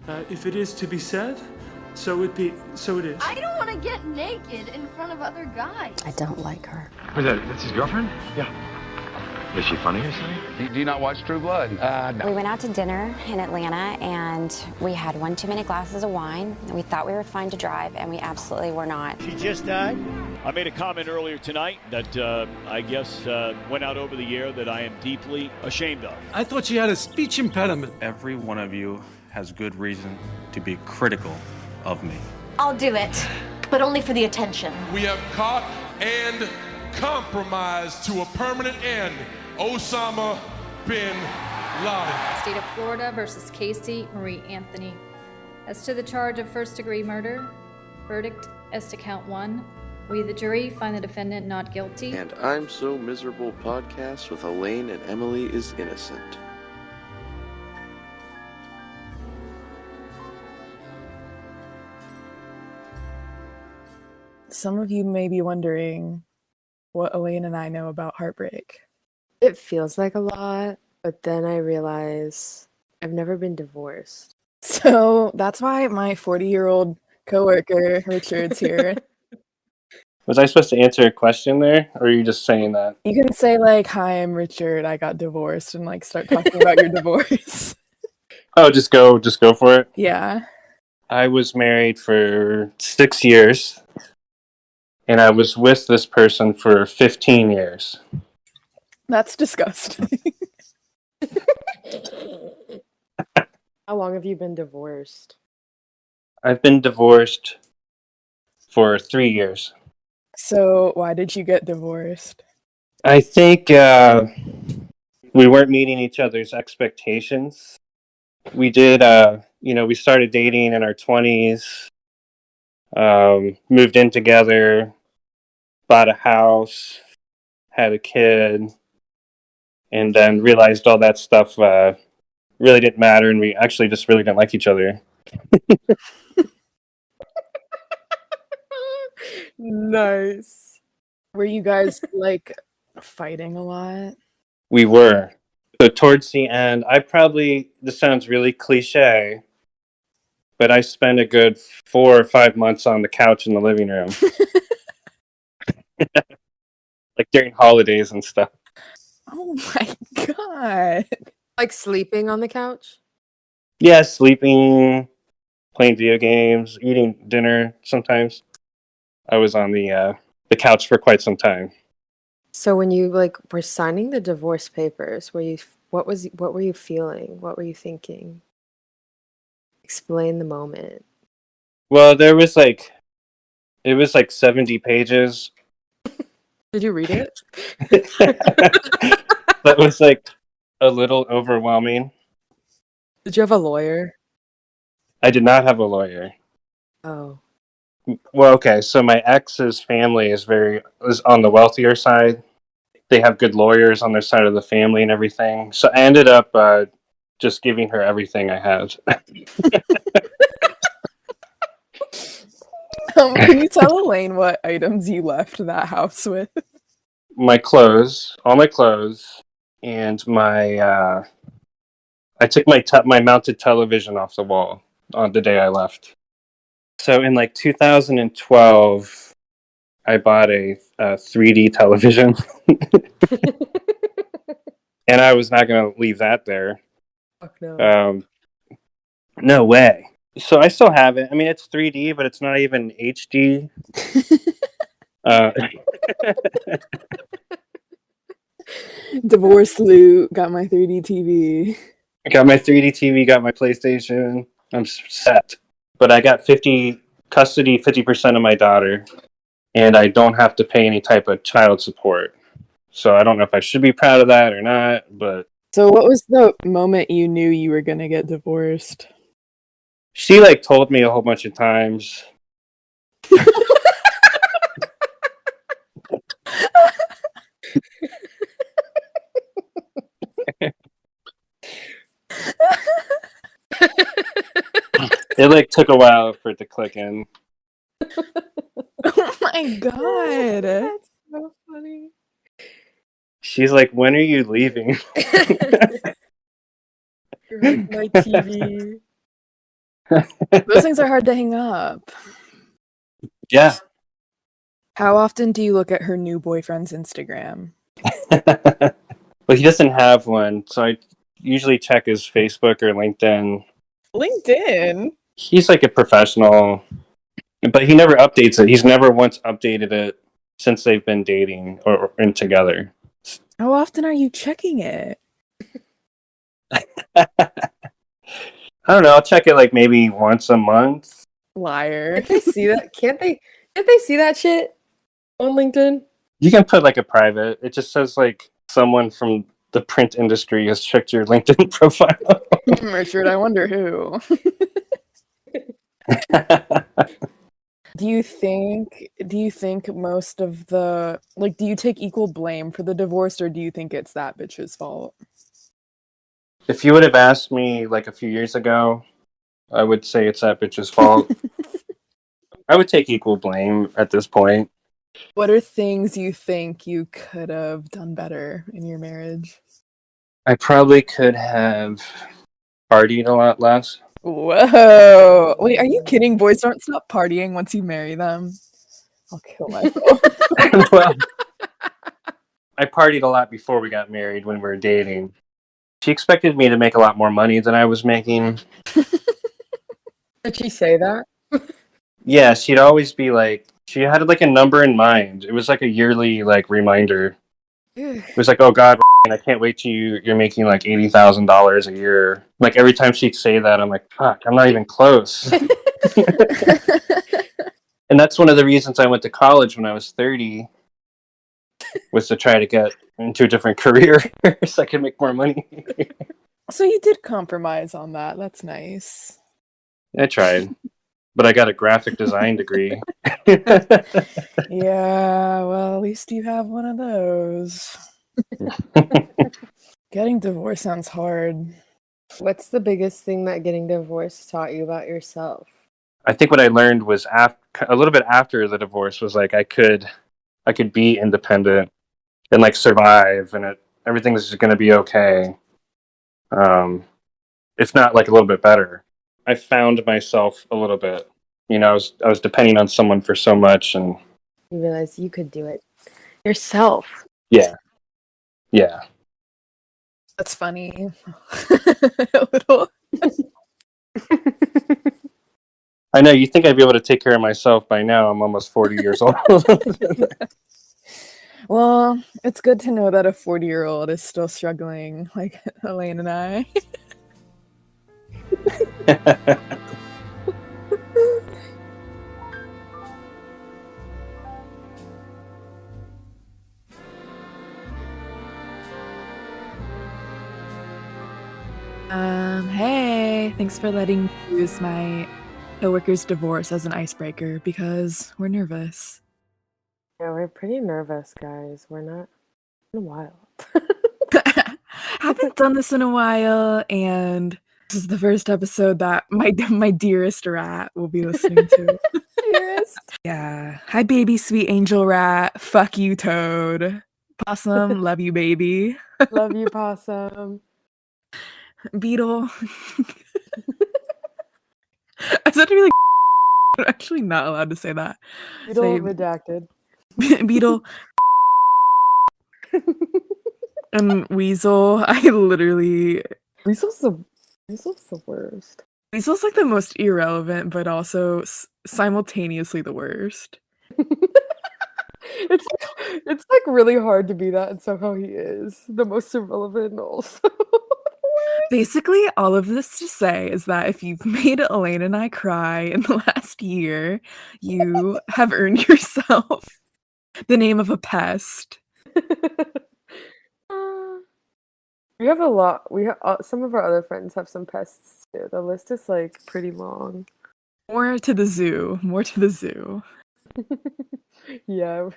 If it is to be said, so it is. I don't want to get naked in front of other guys. I don't like her. Who's that? That's his girlfriend? Yeah. Is she funny or something? Do you not watch True Blood? No. We went out to dinner in Atlanta, and we had one too many glasses of wine. And we thought we were fine to drive, and we absolutely were not. She just died? I made a comment earlier tonight that I guess went out over the air that I am deeply ashamed of. I thought she had a speech impediment. Every one of you has good reason to be critical of me. I'll do it, but only for the attention. We have caught and compromised to a permanent end Osama bin Laden. State of Florida versus Casey Marie Anthony. As to the charge of first-degree murder, verdict as to count 1. We, the jury, find the defendant not guilty. And I'm So Miserable podcast with Elaine and Emily is innocent. Some of you may be wondering what Elaine and I know about Heartbreak. It feels like a lot, but then I realize I've never been divorced. So that's why my 40-year-old coworker, Richard's here. Was I supposed to answer a question there, or are you just saying that? You can say, like, hi, I'm Richard, I got divorced, and, like, start talking about your divorce. Oh, just go for it? Yeah. I was married for 6 years, and I was with this person for 15 years. That's disgusting. How long have you been divorced? I've been divorced for 3 years. So why did you get divorced? I think we weren't meeting each other's expectations. We did, we started dating in our 20s, moved in together, bought a house, had a kid, and then realized all that stuff really didn't matter, and we actually just really didn't like each other. Nice. Were you guys, like, fighting a lot? We were. So towards the end, this sounds really cliche, but I spent a good 4 or 5 months on the couch in the living room. Like during holidays and stuff. Oh my god. Like sleeping on the couch? Yeah, sleeping, playing video games, eating dinner sometimes. I was on the couch for quite some time. So when you were signing the divorce papers, what were you feeling? What were you thinking? Explain the moment. Well, it was like 70 pages. Did you read it? That was like a little overwhelming. Did you have a lawyer? I did not have a lawyer. Oh. Well, okay, so my ex's family is on the wealthier side. They have good lawyers on their side of the family and everything. So I ended up just giving her everything I had. Can you tell Elaine what items you left that house with? My clothes, all my clothes, and my I took my mounted television off the wall on the day I left. So in 2012, I bought a 3D television, and I was not going to leave that there. Fuck no. No way. So I still have it. I mean, it's 3D, but it's not even HD. Divorce loot, got my 3D TV. I got my 3D TV, got my PlayStation. I'm set. But I got 50% of my daughter, and I don't have to pay any type of child support. So I don't know if I should be proud of that or not, but... So what was the moment you knew you were gonna get divorced? She, told me a whole bunch of times. It took a while for it to click in. Oh my god. That's so funny. She's like, when are you leaving? You're like my TV. Those things are hard to hang up. Yeah. How often do you look at her new boyfriend's Instagram? Well, he doesn't have one, so I usually check his Facebook or LinkedIn. LinkedIn? He's like a professional, but he never updates it. He's never once updated it since they've been dating or and together. How often are you checking it? I don't know. I'll check it like maybe once a month. Liar. Can't they see that? Can't they see that shit on LinkedIn? You can put like a private. It just says like someone from the print industry has checked your LinkedIn profile. Richard, I wonder who. Do you think most of the, like, do you take equal blame for the divorce, or do you think it's that bitch's fault? If you would have asked me like a few years ago, I would say it's that bitch's fault. I would take equal blame at this point. What are things you think you could have done better in your marriage? I probably could have partied a lot less. Whoa. Wait, are you kidding? Boys don't stop partying once you marry them. I'll kill myself. Well, I partied a lot before we got married when we were dating. She expected me to make a lot more money than I was making. Did she say that? Yeah, she'd always be like, she had like a number in mind. It was like a yearly like reminder. It was like, oh God, I can't wait till you're making like $80,000 a year. Like every time she'd say that, I'm like, fuck, I'm not even close. And that's one of the reasons I went to college when I was 30, was to try to get into a different career so I could make more money. So you did compromise on that. That's nice. I tried, but I got a graphic design degree. Yeah, well, at least you have one of those. Getting divorced sounds hard. What's the biggest thing that getting divorced taught you about yourself? I think what I learned was a little bit after the divorce was like I could be independent and like survive, and everything's just going to be okay. If not like a little bit better. I found myself a little bit. You know, I was depending on someone for so much, and You realized you could do it yourself. yeah. That's funny. A little. I know, you think I'd be able to take care of myself by now. I'm almost 40 years old. Well, it's good to know that a 40-year-old is still struggling, like Elaine and I. Hey, thanks for letting me use my coworker's divorce as an icebreaker because we're nervous. Yeah, we're pretty nervous, guys. We're not in a while. Haven't done this in a while, and this is the first episode that my dearest rat will be listening to. Dearest? Yeah. Hi, baby, sweet angel rat. Fuck you, Toad. Possum, love you, baby. Love you, Possum. Beetle. I said to be like, I'm actually not allowed to say that. Beetle Say, redacted. Beetle. And Weasel, I literally... Weasel's the worst. Weasel's like the most irrelevant, but also simultaneously the worst. It's like really hard to be that, and somehow he is the most irrelevant also. Basically, all of this to say is that if you've made Elaine and I cry in the last year, you have earned yourself the name of a pest. We have a lot. We have some of our other friends have some pests too. The list is like pretty long. More to the zoo. More to the zoo. Yeah.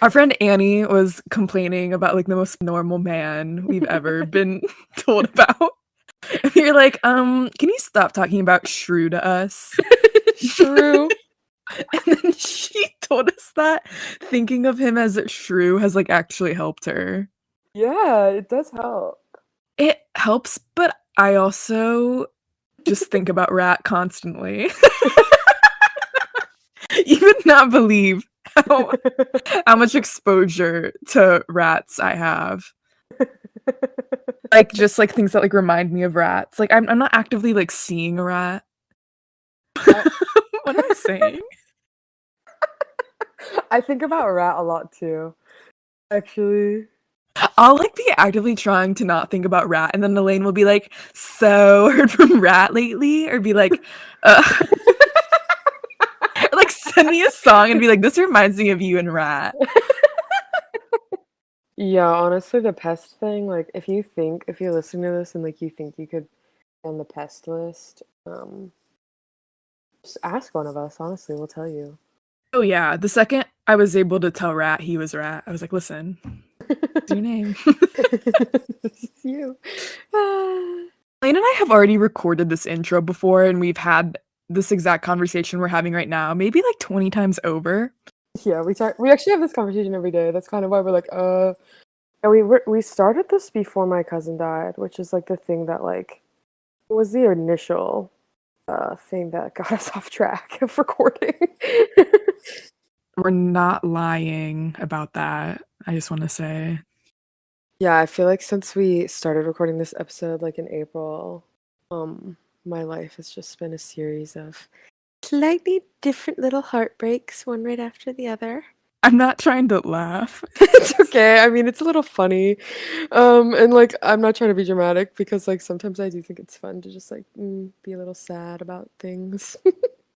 Our friend Annie was complaining about like the most normal man we've ever been told about. And you're like, can you stop talking about shrew to us? Shrew. And then she told us that thinking of him as shrew has like actually helped her. Yeah, it does help. It helps, but I also just think about rat constantly. You would not believe how much exposure to rats I have. Like, just like things that like remind me of rats. Like, I'm not actively like seeing a rat. What am I saying? I think about rat a lot too. Actually. I'll like be actively trying to not think about rat, and then Elaine will be like, "So, heard from rat lately?" Or be like, or, like send me a song and be like, "This reminds me of you and rat." Yeah, honestly, the pest thing, like if you're listening to this and like you think you could be on the pest list, just ask one of us, honestly, we'll tell you. Oh yeah, the second I was able to tell rat he was rat, I was like, "Listen, what's your name?" This is you. Elaine and I have already recorded this intro before, and we've had this exact conversation we're having right now, maybe like 20 times over. Yeah, we actually have this conversation every day. That's kind of why we're like, and we started this before my cousin died, which is like the thing that like was the initial thing that got us off track of recording. We're not lying about that. I just want to say. Yeah, I feel like since we started recording this episode like in April, my life has just been a series of slightly different little heartbreaks, one right after the other. I'm not trying to laugh. It's okay. I mean, it's a little funny. And like I'm not trying to be dramatic because like sometimes I do think it's fun to just like be a little sad about things.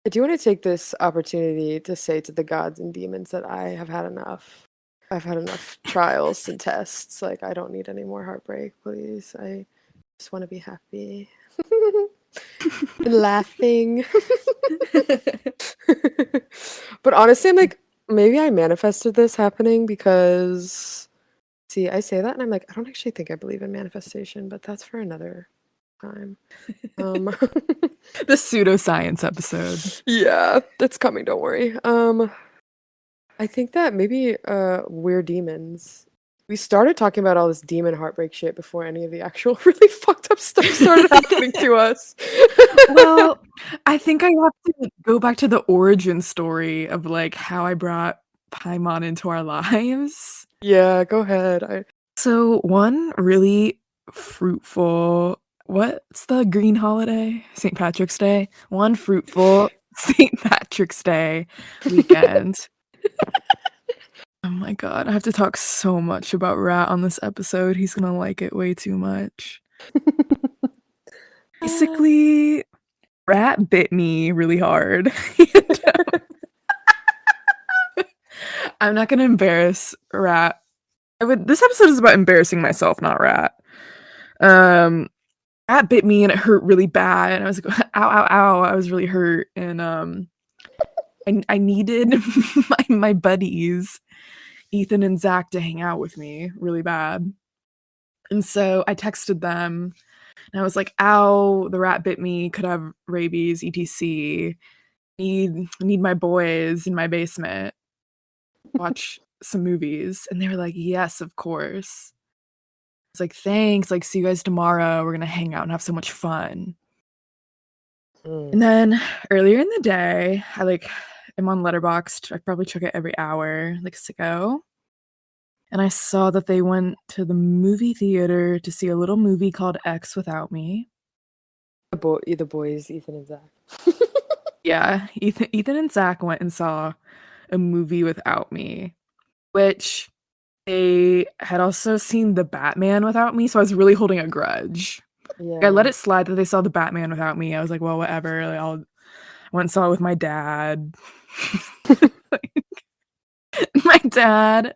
I do want to take this opportunity to say to the gods and demons that I have had enough. I've had enough trials and tests. Like I don't need any more heartbreak, please. I just want to be happy. And laughing. But honestly, I'm like, maybe I manifested this happening because, see, I say that and I'm like, I don't actually think I believe in manifestation, but that's for another time. The pseudoscience episode. Yeah, it's coming, don't worry. I think that maybe we're demons. We started talking about all this demon heartbreak shit before any of the actual really fucked up stuff started happening to us. Well, I think I have to go back to the origin story of like how I brought Paimon into our lives. Yeah, go ahead. So one really fruitful, what's the green holiday? St. Patrick's Day. One fruitful St. Patrick's Day weekend. Oh my god, I have to talk so much about Rat on this episode. He's gonna like it way too much. Basically, Rat bit me really hard. I'm not gonna embarrass Rat. This episode is about embarrassing myself, not Rat. Rat bit me and it hurt really bad, and I was like, ow, ow, ow. I was really hurt, and I needed my buddies, Ethan and Zach, to hang out with me really bad. And so I texted them and I was like, ow, the rat bit me, could have rabies, etc. Need my boys in my basement. Watch some movies. And they were like, yes, of course. I was like, thanks, like see you guys tomorrow. We're gonna hang out and have so much fun. And then earlier in the day, I'm on Letterboxd. I probably check it every hour, like a sicko. And I saw that they went to the movie theater to see a little movie called X Without Me. The boys, Ethan and Zach. Yeah, Ethan and Zach went and saw a movie without me, which they had also seen the Batman without me, so I was really holding a grudge. Yeah. Like, I let it slide that they saw the Batman without me. I was like, well, whatever. Like, I went and saw it with my dad. My dad,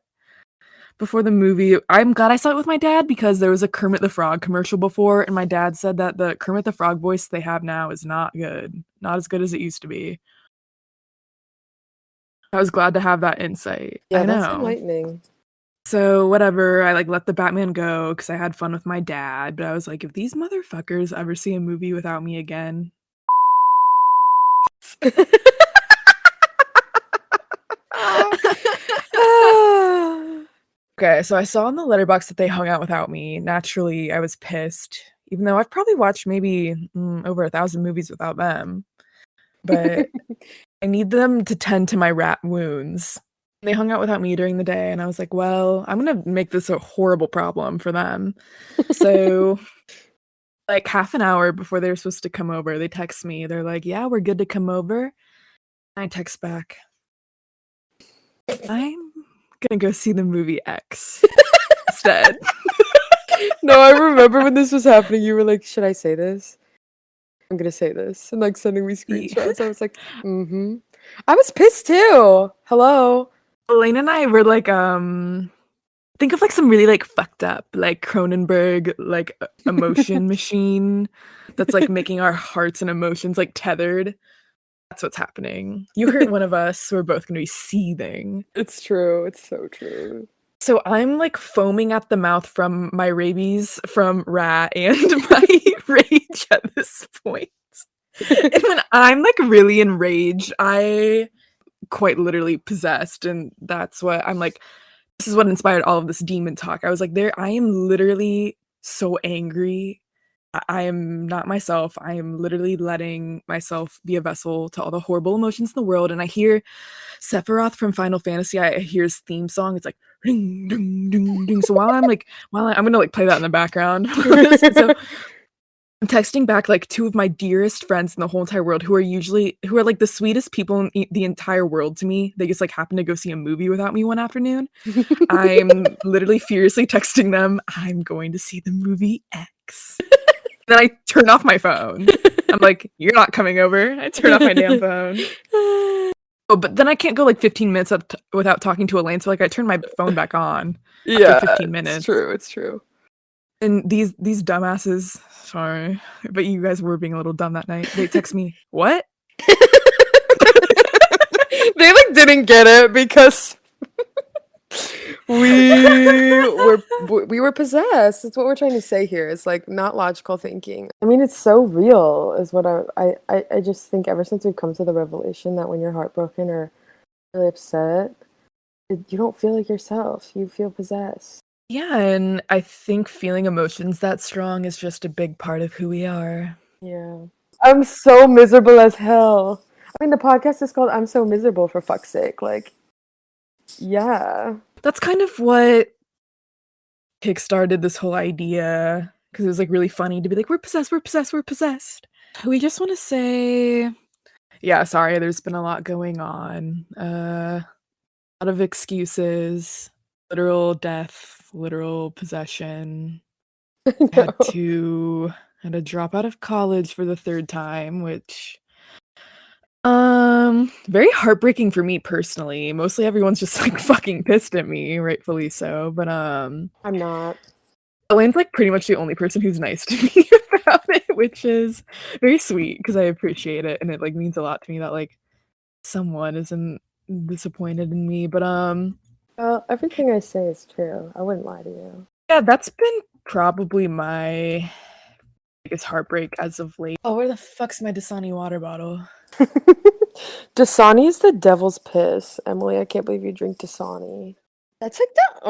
before the movie, I'm glad I saw it with my dad because there was a Kermit the Frog commercial before, and my dad said that the Kermit the Frog voice they have now is not good. Not as good as it used to be. I was glad to have that insight. Yeah, I know. that's enlightening. So whatever, I let the Batman go because I had fun with my dad, but I was like, if these motherfuckers ever see a movie without me again. Okay, so I saw in the letterbox that they hung out without me. Naturally, I was pissed. even though I've probably watched maybe over 1,000 movies without them. But I need them to tend to my rat wounds. They hung out without me during the day, and I was like, well, I'm gonna make this a horrible problem for them. So like half an hour before they were supposed to come over, they text me. They're like, yeah, we're good to come over. I text back, I'm gonna go see the movie X instead. No, I remember when this was happening, you were like, should I say this? I'm gonna say this. And like sending me screenshots. I was like, mm-hmm. I was pissed too. Hello. Elaine and I were like, think of like some really like fucked up, like Cronenberg, like emotion machine that's like making our hearts and emotions like tethered. That's what's happening. You hurt one of us, we're both gonna be seething. It's true. It's so true. So I'm like foaming at the mouth from my rabies from rat and my rage at this point. And when I'm like really enraged, I quite literally possessed, and that's what I'm like, this is what inspired all of this demon talk. I was like, I am literally so angry. I am not myself. I am literally letting myself be a vessel to all the horrible emotions in the world. And I hear Sephiroth from Final Fantasy. I hear his theme song. It's like ring, ding, ding, ding. So I'm gonna like play that in the background. So I'm texting back like two of my dearest friends in the whole entire world who are like the sweetest people in the entire world to me. They just like happened to go see a movie without me one afternoon. I'm literally furiously texting them, I'm going to see the movie X. Then I turn off my phone. I'm like, you're not coming over. I turn off my damn phone. Oh, but then I can't go like 15 minutes without talking to Elaine. So like I turn my phone back on after 15 minutes. It's true. It's true. And these dumbasses, sorry, but you guys were being a little dumb that night. They text me, what? They like didn't get it because we were possessed. That's what we're trying to say here. It's like not logical thinking. I mean, it's so real is what I just think ever since we've come to the revelation that when you're heartbroken or really upset, you don't feel like yourself. You feel possessed. Yeah, and I think feeling emotions that strong is just a big part of who we are. Yeah. I'm so miserable as hell. I mean, the podcast is called I'm So Miserable, for fuck's sake. Like, yeah. That's kind of what kickstarted this whole idea, because it was like really funny to be like, we're possessed, we're possessed, we're possessed. We just want to say, yeah, sorry, there's been a lot going on. A lot of excuses, literal death, literal possession. Had to drop out of college for the third time, which very heartbreaking for me personally. Mostly everyone's just like fucking pissed at me, rightfully so, but I'm not. Elaine's like pretty much the only person who's nice to me about it, which is very sweet because I appreciate it, and it like means a lot to me that like someone isn't disappointed in me. But well, everything I say is true. I wouldn't lie to you. Yeah, that's been probably my biggest heartbreak as of late. Oh, where the fuck's my Dasani water bottle? Dasani is the devil's piss. Emily, I can't believe you drink Dasani. That's like the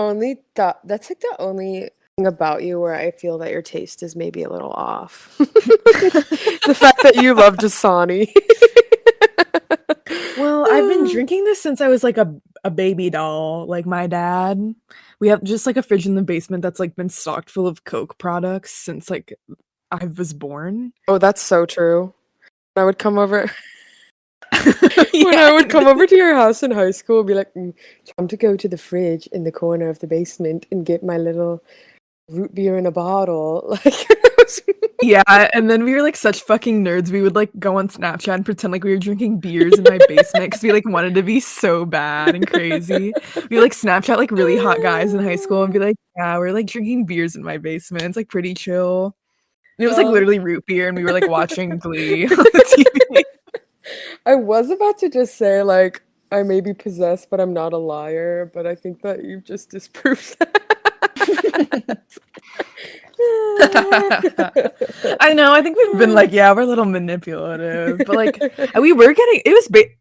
only thing about you where I feel that your taste is maybe a little off. The fact that you love Dasani. Well, I've been drinking this since I was like a baby doll. Like my dad, we have just like a fridge in the basement that's like been stocked full of Coke products since like I was born. Oh, that's so true. I would come over. When I would come over to your house in high school, be like, time to go to the fridge in the corner of the basement and get my little root beer in a bottle. Like, yeah, and then we were like such fucking nerds. We would like go on Snapchat and pretend like we were drinking beers in my basement because we like wanted to be so bad and crazy. We like Snapchat like really hot guys in high school and be like, yeah, we're like drinking beers in my basement. It's like pretty chill. And it was like literally root beer, and we were like watching Glee on the TV. I was about to just say like I may be possessed, but I'm not a liar. But I think that you've just disproved that. I know. I think we've been like, yeah, we're a little manipulative, but like, we were getting.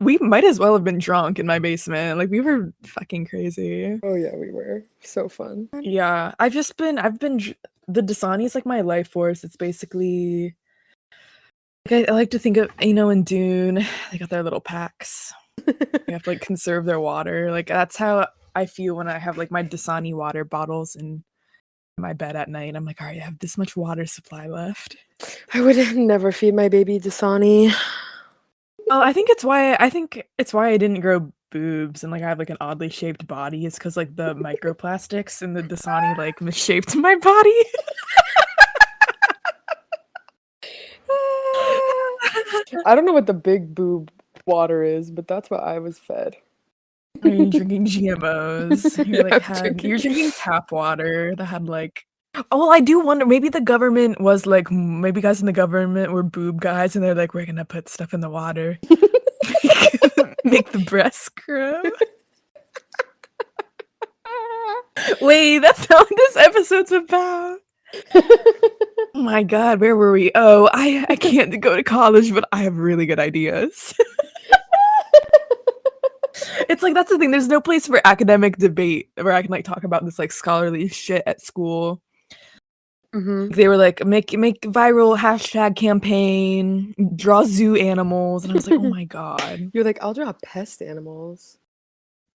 We might as well have been drunk in my basement. Like, we were fucking crazy. Oh yeah, we were so fun. Yeah, I've been the Dasani is like my life force. It's basically like I like to think of, in Dune, they got their little packs. They have to like conserve their water. Like that's how I feel when I have like my Dasani water bottles in my bed at night. I'm like, all right, I have this much water supply left. I would never feed my baby Dasani. Well, I think it's why I didn't grow boobs and like I have like an oddly shaped body. It's because like the microplastics in the Dasani like misshaped my body. I don't know what the big boob water is, but that's what I was fed. Are you drinking GMOs? Yeah, You're drinking tap water that had like. Oh, well, I do wonder. Maybe the government was like, maybe guys in the government were boob guys, and they're like, we're gonna put stuff in the water, make the breasts grow. Wait, that's not what this episode's about. Oh my god, where were we? Oh, I can't go to college, but I have really good ideas. It's like that's the thing. There's no place for academic debate where I can like talk about this like scholarly shit at school. Mm-hmm. They were like make viral hashtag campaign, draw zoo animals, and I was like, oh my god. You're like, I'll draw pest animals.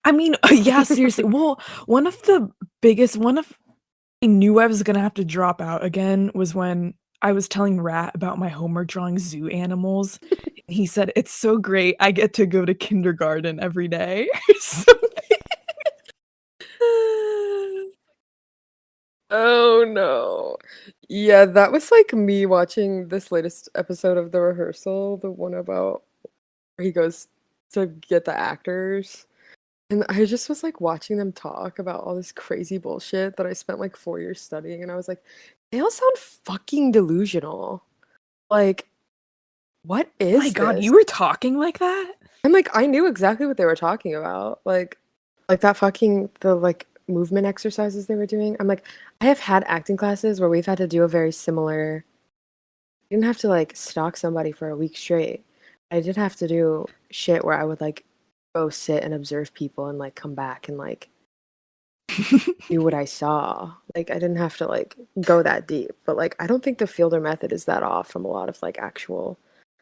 I mean, yeah, seriously. Well, one of I knew I was gonna have to drop out again was when I was telling Rat about my homework drawing zoo animals. He said, it's so great. I get to go to kindergarten every day. Oh no. Yeah, that was like me watching this latest episode of The Rehearsal, the one about where he goes to get the actors. And I just was like watching them talk about all this crazy bullshit that I spent like 4 years studying, and I was like, they all sound fucking delusional. Like, what is my god, this? you were talking like that? And like I knew exactly what they were talking about. Like that fucking the like movement exercises they were doing. I'm like, I have had acting classes where we've had to do a very similar. I didn't have to like stalk somebody for a week straight. I did have to do shit where I would like go sit and observe people and like come back and like do what I saw. Like I didn't have to like go that deep, but like I don't think the Fielder method is that off from a lot of like actual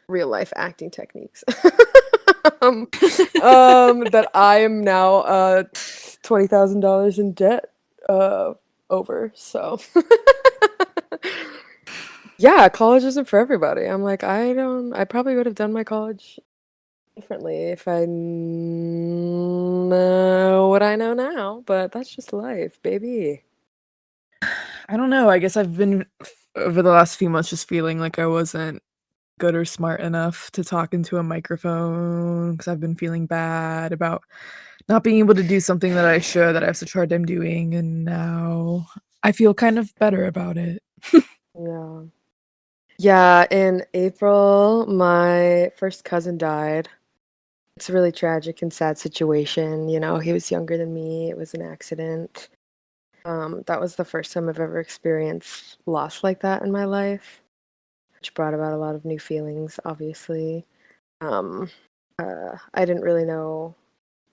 real life acting techniques. That I am now $20,000 in debt over. So yeah, college isn't for everybody. I'm like, I probably would have done my college differently if I know what I know now, but that's just life, baby. I don't know. I guess I've been over the last few months just feeling like I wasn't good or smart enough to talk into a microphone because I've been feeling bad about not being able to do something that I should, that I have such a hard time doing, and now I feel kind of better about it. Yeah. Yeah, in April, my first cousin died. It's a really tragic and sad situation. You know, he was younger than me. It was an accident. That was the first time I've ever experienced loss like that in my life, which brought about a lot of new feelings, obviously. I didn't really know.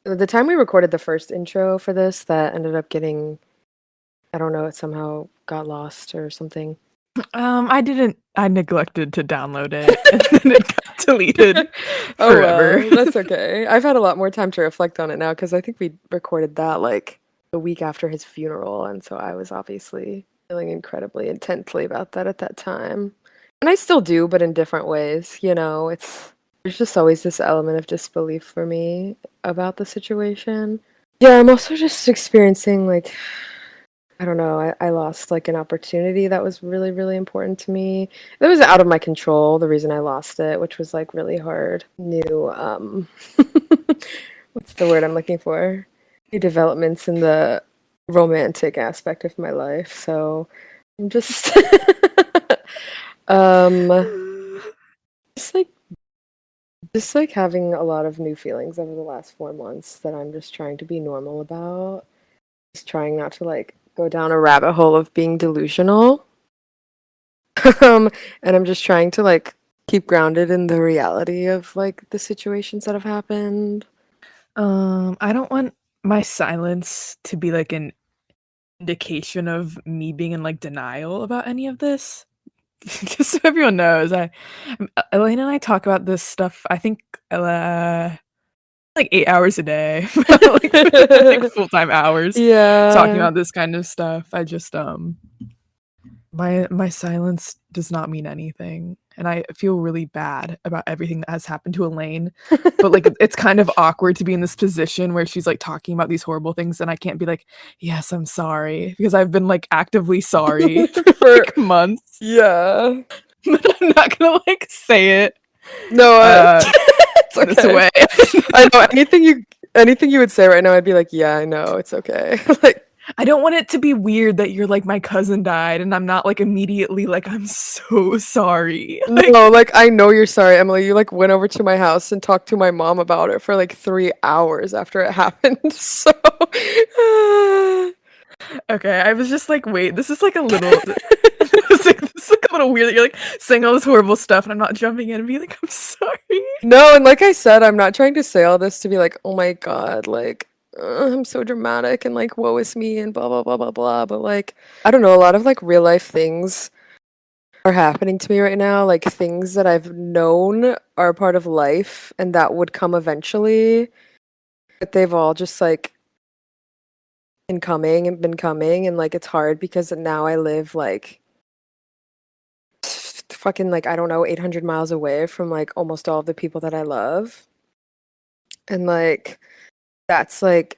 The time we recorded the first intro for this, that ended up getting, I don't know, it somehow got lost or something. I neglected to download it, and then it got deleted forever. Well, that's okay. I've had a lot more time to reflect on it now, because I think we recorded that like a week after his funeral, and so I was obviously feeling incredibly intensely about that at that time. And I still do, but in different ways, you know, there's just always this element of disbelief for me about the situation. Yeah, I'm also just experiencing like, I don't know, I lost like an opportunity that was really, really important to me. It was out of my control, the reason I lost it, which was like really hard. New, what's the word I'm looking for? New developments in the romantic aspect of my life. So I'm just, just like having a lot of new feelings over the last 4 months that I'm just trying to be normal about. Just trying not to like go down a rabbit hole of being delusional. And I'm just trying to like keep grounded in the reality of like the situations that have happened. I don't want my silence to be like an indication of me being in like denial about any of this. Just so everyone knows, Elaine and I talk about this stuff. I think like 8 hours a day, like full-time hours. Yeah. Talking about this kind of stuff. I just my silence does not mean anything, and I feel really bad about everything that has happened to Elaine. But like it's kind of awkward to be in this position where she's like talking about these horrible things, and I can't be like, yes, I'm sorry, because I've been like actively sorry for like months. Yeah. But I'm not gonna like say it. No, it's okay. This way. I know anything you would say right now, I'd be like, yeah, I know, it's okay. Like, I don't want it to be weird that you're like, my cousin died, and I'm not like immediately like, I'm so sorry. No, like I know you're sorry, Emily. You like went over to my house and talked to my mom about it for like 3 hours after it happened. So okay, I was just like, wait, this is like a little this is like a little weird that you're like saying all this horrible stuff and I'm not jumping in and being like, I'm sorry. No, and like I said, I'm not trying to say all this to be like, oh my god, like I'm so dramatic and like woe is me and blah blah blah blah blah. But like I don't know, a lot of like real life things are happening to me right now, like things that I've known are part of life and that would come eventually, but they've all just like been coming, and like it's hard because now I live like fucking like I don't know 800 miles away from like almost all of the people that I love, and like that's like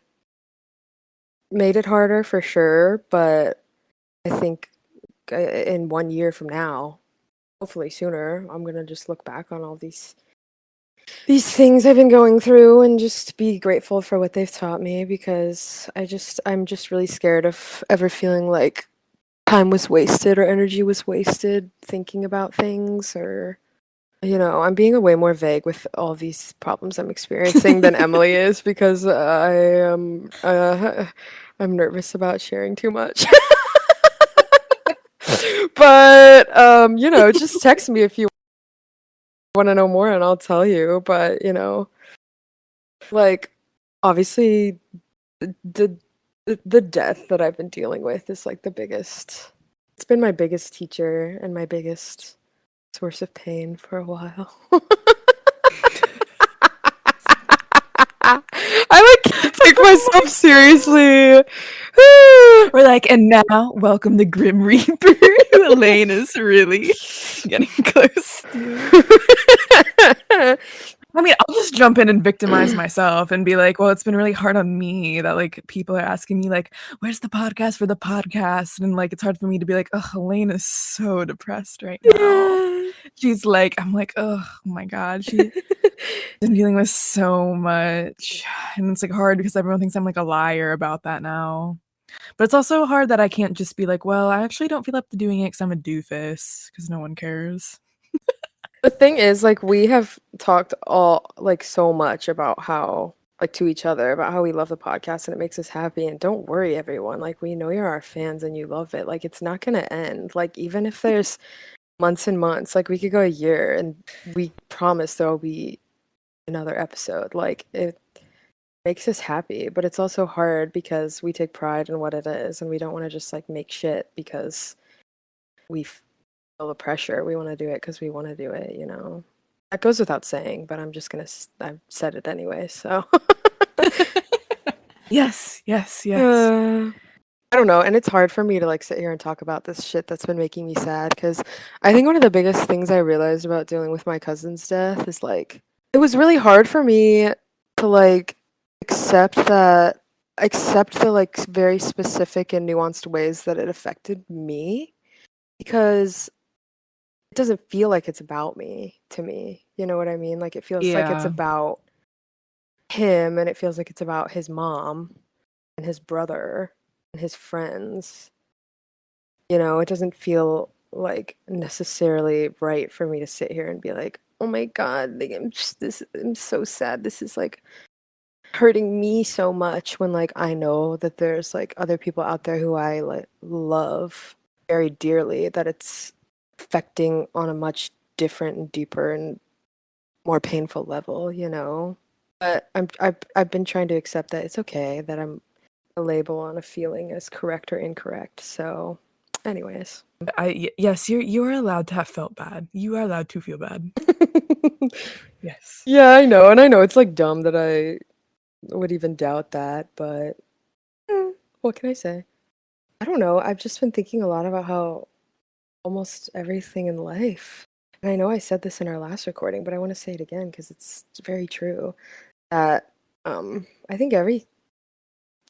made it harder for sure. But I think in 1 year from now, hopefully sooner, I'm gonna just look back on all these things I've been going through and just be grateful for what they've taught me, because I'm just really scared of ever feeling like time was wasted or energy was wasted thinking about things, or you know, I'm being way more vague with all these problems I'm experiencing than Emily is, because I'm nervous about sharing too much. But you know, just text me if you want to know more and I'll tell you. But you know, like obviously the death that I've been dealing with is like the biggest, it's been my biggest teacher and my biggest source of pain for a while. I like can't take myself seriously. We're like, and now welcome the Grim Reaper. Elaine is really getting close to. I mean, I'll just jump in and victimize myself and be like, well, it's been really hard on me that like people are asking me like, where's the podcast for the podcast? And like it's hard for me to be like, oh, Elaine is so depressed right now. She's like, I'm like, oh my god, she's been dealing with so much. And it's like hard because everyone thinks I'm like a liar about that now. But it's also hard that I can't just be like, well, I actually don't feel up to doing it because I'm a doofus, because no one cares. The thing is, like, we have talked all like so much about how, like, to each other about how we love the podcast and it makes us happy. And don't worry, everyone. Like, we know you're our fans and you love it. Like, it's not gonna end. Like, even if there's months and months, like, we could go a year and we promise there will be another episode. Like, it makes us happy, but it's also hard because we take pride in what it is and we don't want to just like make shit because we feel the pressure. We want to do it because we want to do it, you know. That goes without saying, but I'm just gonna I've said it anyway, so yes. I don't know, and it's hard for me to like sit here and talk about this shit that's been making me sad, because I think one of the biggest things I realized about dealing with my cousin's death is like it was really hard for me to like accept the like very specific and nuanced ways that it affected me, because it doesn't feel like it's about me to me. You know what I mean? Like it feels like it's about him, and it feels like it's about his mom and his brother and his friends. You know, it doesn't feel like necessarily right for me to sit here and be like, oh my god, like, I'm so sad. This is like hurting me so much, when like I know that there's like other people out there who I like love very dearly, that it's affecting on a much different and deeper and more painful level, you know. But I've been trying to accept that it's okay, that I'm a label on a feeling as correct or incorrect. So, anyways. Yes, you are allowed to have felt bad. You are allowed to feel bad. Yes. Yeah, I know, and I know it's like dumb that I would even doubt that, but what can I say? I don't know. I've just been thinking a lot about how almost everything in life, and I know I said this in our last recording, but I want to say it again because it's very true, that I think every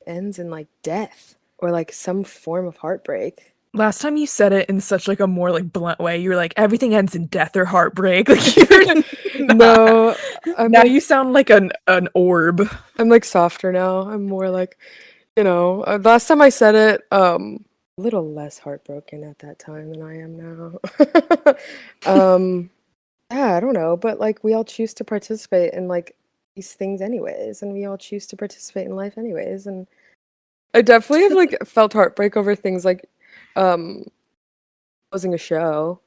ends in like death or like some form of heartbreak. Last time you said it in such like a more like blunt way, you were like everything ends in death or heartbreak. Like you're No, I'm now like, you sound like an orb. I'm like softer now. I'm more like, last time I said it, a little less heartbroken at that time than I am now. Yeah, I don't know, but like we all choose to participate in like these things anyways, and we all choose to participate in life anyways, and I definitely have like felt heartbreak over things like closing a show.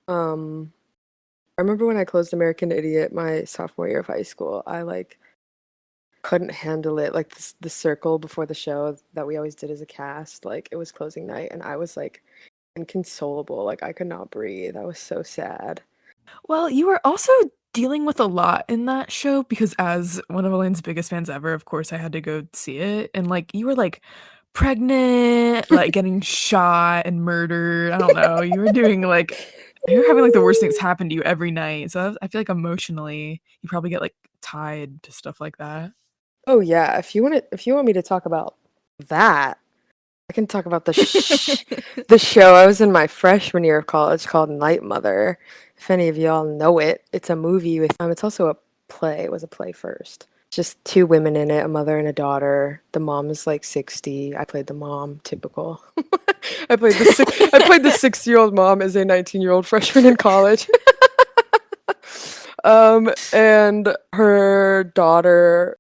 I remember when I closed American Idiot my sophomore year of high school, I like couldn't handle it. Like the circle before the show that we always did as a cast, like it was closing night and I was like inconsolable. Like I could not breathe. I was so sad. Well, you were also dealing with a lot in that show because as one of Elaine's biggest fans ever, of course I had to go see it. And like you were like pregnant, like getting shot and murdered. I don't know. You were doing like you were having like the worst things happen to you every night. So I feel like emotionally you probably get like tied to stuff like that. Oh yeah, if you want me to talk about that, I can talk about the show. I was in my freshman year of college called Night Mother. If any of y'all know it, it's a movie with it's also a play. It was a play first. Just two women in it, a mother and a daughter. The mom is like 60. I played the mom, typical. I played the 60-year-old mom as a 19-year-old freshman in college. And her daughter